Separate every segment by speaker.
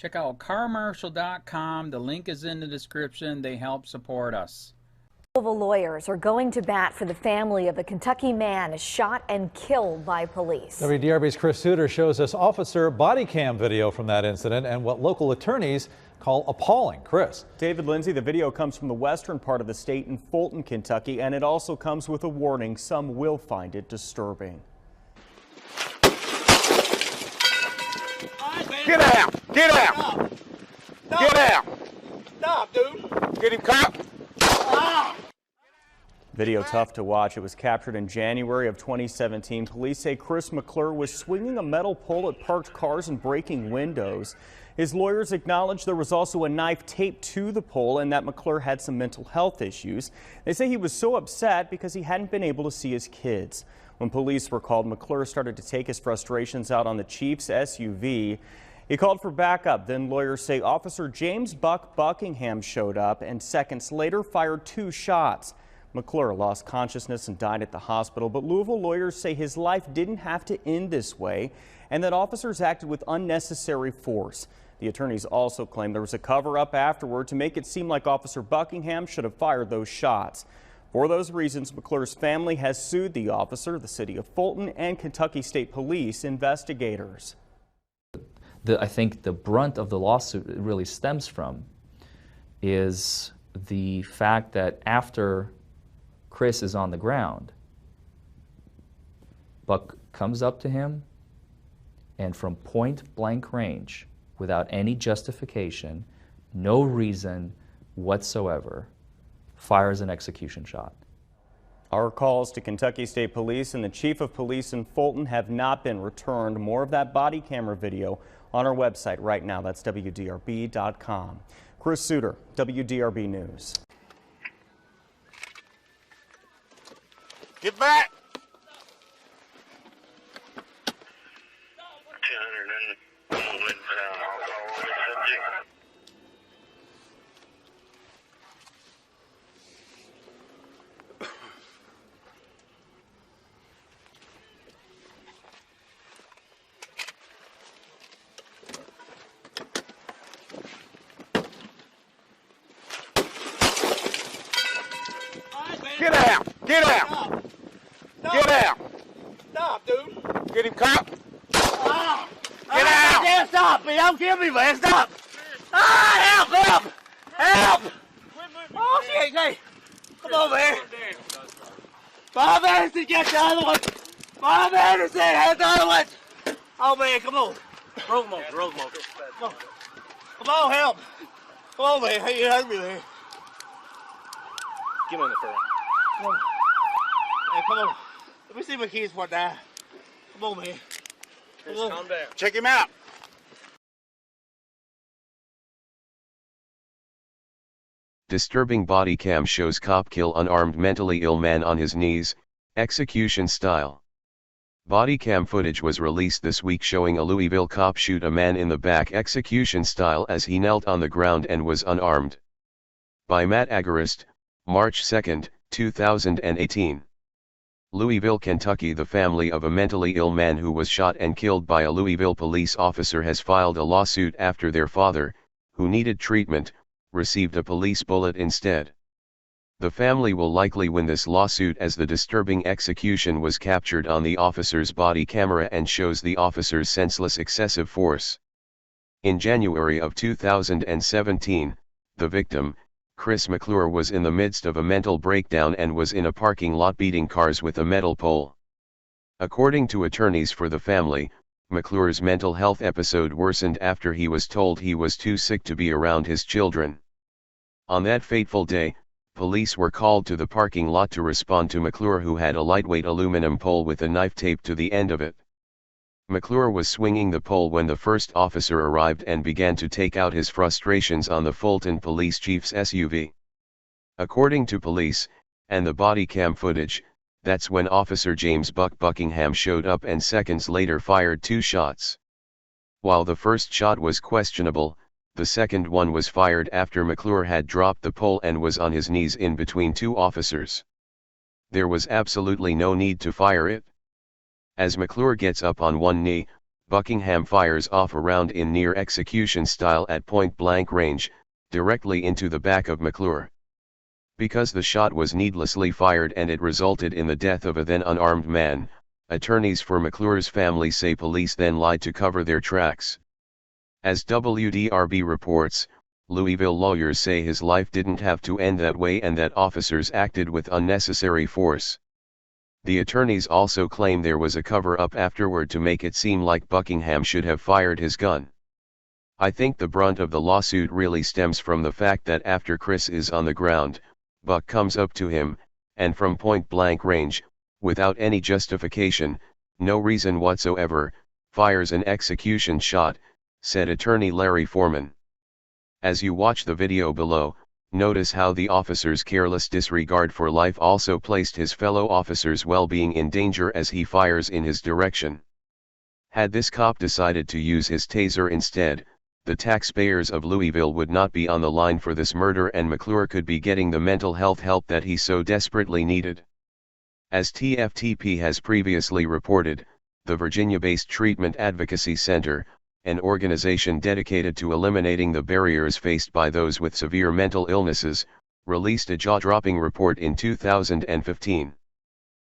Speaker 1: Check out carmarshal.com. The link is in the description. They help support us.
Speaker 2: Louisville lawyers are going to bat for the family of a Kentucky man shot and killed by police.
Speaker 3: WDRB's Chris Suter shows us officer body cam video from that incident and what local attorneys call appalling. Chris.
Speaker 4: David Lindsay, the video comes from the western part of the state in Fulton, Kentucky, and it also comes with a warning. Some will find it disturbing.
Speaker 5: Get out! Get out!
Speaker 6: Stop.
Speaker 5: Get out!
Speaker 6: Stop, dude!
Speaker 5: Get him, cop!
Speaker 6: Stop.
Speaker 4: Video tough to watch. It was captured in January of 2017. Police say Chris McClure was swinging a metal pole at parked cars and breaking windows. His lawyers acknowledged there was also a knife taped to the pole and that McClure had some mental health issues. They say he was so upset because he hadn't been able to see his kids. When police were called, McClure started to take his frustrations out on the chief's SUV. He called for backup. Then lawyers say Officer James Buck Buckingham showed up and seconds later fired 2 shots. McClure lost consciousness and died at the hospital, but Louisville lawyers say his life didn't have to end this way and that officers acted with unnecessary force. The attorneys also claim there was a cover-up afterward to make it seem like Officer Buckingham should have fired those shots. For those reasons, McClure's family has sued the officer, the city of Fulton, and Kentucky State Police investigators.
Speaker 7: I think the brunt of the lawsuit really stems from is the fact that after Chris is on the ground, Buck comes up to him and from point blank range, without any justification, no reason whatsoever, fires an execution shot.
Speaker 4: Our calls to Kentucky State Police and the Chief of Police in Fulton have not been returned. More of that body camera video on our website right now. That's WDRB.com. Chris Suter, WDRB News.
Speaker 5: Get back! Get out! Get out!
Speaker 6: Stop.
Speaker 5: Get out!
Speaker 6: Stop, dude!
Speaker 5: Get him, cop!
Speaker 6: Stop!
Speaker 5: Get out!
Speaker 6: Damn, stop, man! Don't kill me, man! Stop! Ah, help! Help! Help! Oh, shit, hey! Come on, man! Bob Anderson, get the other one! Bob Anderson, have the other one! Oh, man, come on! Roll them over, roll them over. Come on. Come on, help! Come on, man. Hey, you hurt me, man.
Speaker 8: Get on the front.
Speaker 6: Come on. Hey, come on. Let me see my keys before I die. Come on, man.
Speaker 8: Chris, calm down.
Speaker 5: Check him out!
Speaker 9: Disturbing body cam shows cop kill unarmed mentally ill man on his knees, execution style. Body cam footage was released this week showing a Louisville cop shoot a man in the back execution style as he knelt on the ground and was unarmed. By Matt Agarist, March 2, 2018. Louisville, Kentucky. The family of a mentally ill man who was shot and killed by a Louisville police officer has filed a lawsuit after their father, who needed treatment, received a police bullet instead. The family will likely win this lawsuit as the disturbing execution was captured on the officer's body camera and shows the officer's senseless excessive force. In January of 2017, the victim, Chris McClure, was in the midst of a mental breakdown and was in a parking lot beating cars with a metal pole. According to attorneys for the family, McClure's mental health episode worsened after he was told he was too sick to be around his children. On that fateful day, police were called to the parking lot to respond to McClure, who had a lightweight aluminum pole with a knife taped to the end of it. McClure was swinging the pole when the first officer arrived and began to take out his frustrations on the Fulton police chief's SUV. According to police, and the body cam footage, that's when Officer James Buck Buckingham showed up and seconds later fired 2 shots. While the first shot was questionable, the second one was fired after McClure had dropped the pole and was on his knees in between 2 officers. There was absolutely no need to fire it. As McClure gets up on one knee, Buckingham fires off a round in near execution style at point-blank range, directly into the back of McClure. Because the shot was needlessly fired and it resulted in the death of a then unarmed man, attorneys for McClure's family say police then lied to cover their tracks. As WDRB reports, Louisville lawyers say his life didn't have to end that way and that officers acted with unnecessary force. The attorneys also claim there was a cover-up afterward to make it seem like Buckingham should have fired his gun. I think the brunt of the lawsuit really stems from the fact that after Chris is on the ground, Buck comes up to him, and from point-blank range, without any justification, no reason whatsoever, fires an execution shot, said attorney Larry Foreman. As you watch the video below, notice how the officer's careless disregard for life also placed his fellow officers' well-being in danger as he fires in his direction. Had this cop decided to use his taser instead, the taxpayers of Louisville would not be on the line for this murder and McClure could be getting the mental health help that he so desperately needed. As TFTP has previously reported, the Virginia-based Treatment Advocacy Center, an organization dedicated to eliminating the barriers faced by those with severe mental illnesses, released a jaw-dropping report in 2015.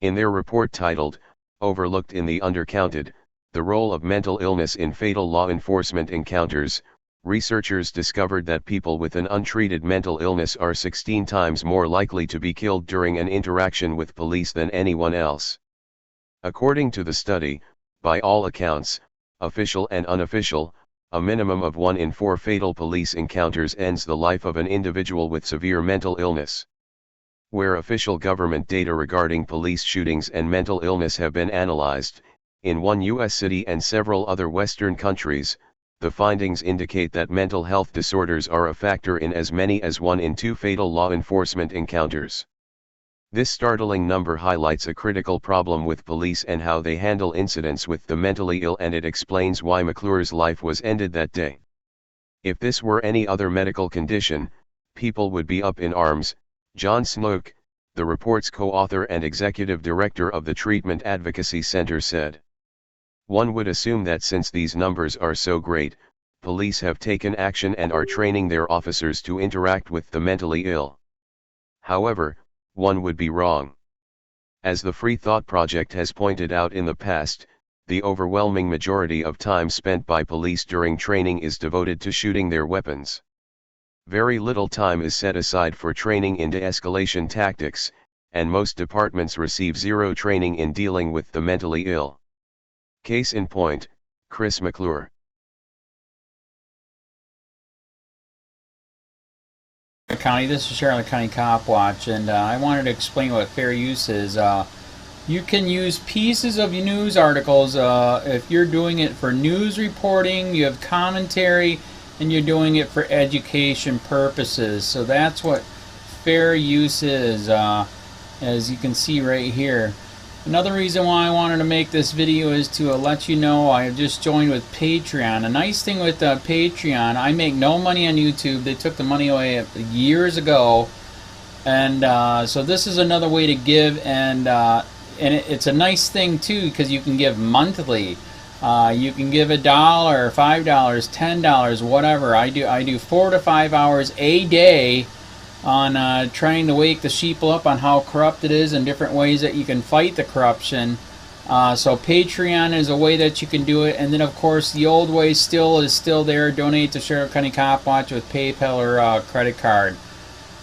Speaker 9: In their report titled, "Overlooked in the Undercounted, The Role of Mental Illness in Fatal Law Enforcement Encounters," researchers discovered that people with an untreated mental illness are 16 times more likely to be killed during an interaction with police than anyone else. According to the study, by all accounts, official and unofficial, a minimum of 1 in 4 fatal police encounters ends the life of an individual with severe mental illness. Where official government data regarding police shootings and mental illness have been analyzed, in one U.S. city and several other Western countries, the findings indicate that mental health disorders are a factor in as many as 1 in 2 fatal law enforcement encounters. This startling number highlights a critical problem with police and how they handle incidents with the mentally ill, and it explains why McClure's life was ended that day. If this were any other medical condition, people would be up in arms, John Snook, the report's co-author and executive director of the Treatment Advocacy Center, said. One would assume that since these numbers are so great, police have taken action and are training their officers to interact with the mentally ill. However, one would be wrong. As the Free Thought Project has pointed out in the past, the overwhelming majority of time spent by police during training is devoted to shooting their weapons. Very little time is set aside for training in de-escalation tactics, and most departments receive zero training in dealing with the mentally ill. Case in point, Chris McClure.
Speaker 1: County, this is Charlotte County COPWATCH, and I wanted to explain what fair use is. You can use pieces of news articles if you're doing it for news reporting, you have commentary, and you're doing it for education purposes. So that's what fair use is, as you can see right here. Another reason why I wanted to make this video is to let you know I just joined with Patreon. A nice thing with Patreon, I make no money on YouTube. They took the money away years ago, and so this is another way to give, and it's a nice thing too because you can give monthly. You can give $1, $5, $10, whatever. I do 4 to 5 hours a day on trying to wake the sheeple up on how corrupt it is and different ways that you can fight the corruption. So Patreon is a way that you can do it, and then of course the old way is still there. Donate to Sheriff County COPWATCH with PayPal or credit card.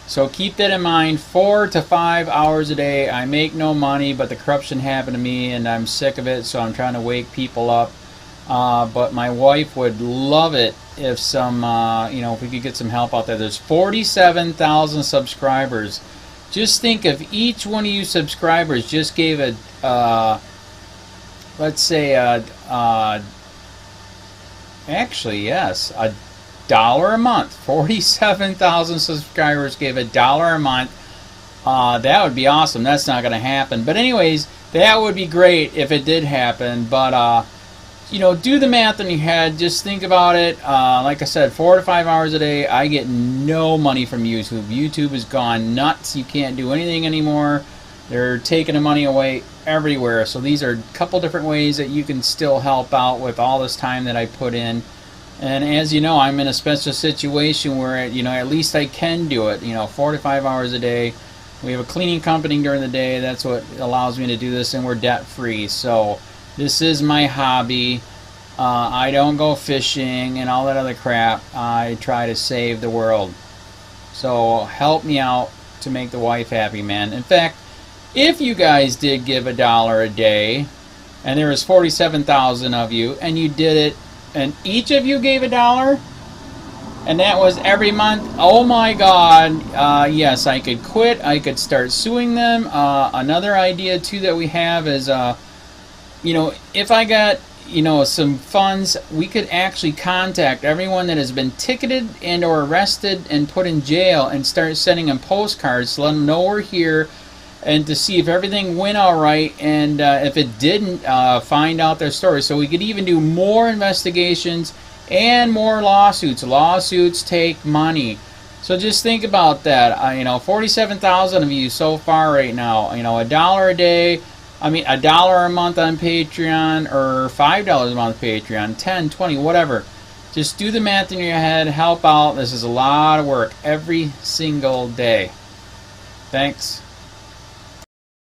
Speaker 1: So keep that in mind. 4 to 5 hours a day. I make no money, but the corruption happened to me and I'm sick of it, so I'm trying to wake people up. But my wife would love it if some, if we could get some help out there. There's 47,000 subscribers. Just think if each one of you subscribers just gave a, let's say, actually, yes, $1 a month. 47,000 subscribers gave $1 a month. That would be awesome. That's not going to happen. But anyways, that would be great if it did happen. But, do the math in your head. Just think about it. Like I said, 4 to 5 hours a day. I get no money from YouTube. YouTube has gone nuts. You can't do anything anymore. They're taking the money away everywhere. So these are a couple different ways that you can still help out with all this time that I put in. And as you know, I'm in a special situation where, you know, at least I can do it, you know, 4 to 5 hours a day. We have a cleaning company during the day. That's what allows me to do this, and we're debt free. So this is my hobby. I don't go fishing and all that other crap. I try to save the world. So help me out to make the wife happy, man. In fact, if you guys did give $1 a day, and there was 47,000 of you, and you did it, and each of you gave $1, and that was every month, oh my God, yes, I could quit. I could start suing them. Another idea too that we have is, you know, if I got, you know, some funds, we could actually contact everyone that has been ticketed and or arrested and put in jail and start sending them postcards to let them know we're here, and to see if everything went all right, and if it didn't, find out their story. So we could even do more investigations and more lawsuits. Lawsuits take money. So just think about that. You know, 47,000 of you so far right now, you know, $1 a day, I mean $1 a month on Patreon, or $5 a month Patreon, 10, 20, whatever. Just do the math in your head, help out. This is a lot of work every single day. Thanks.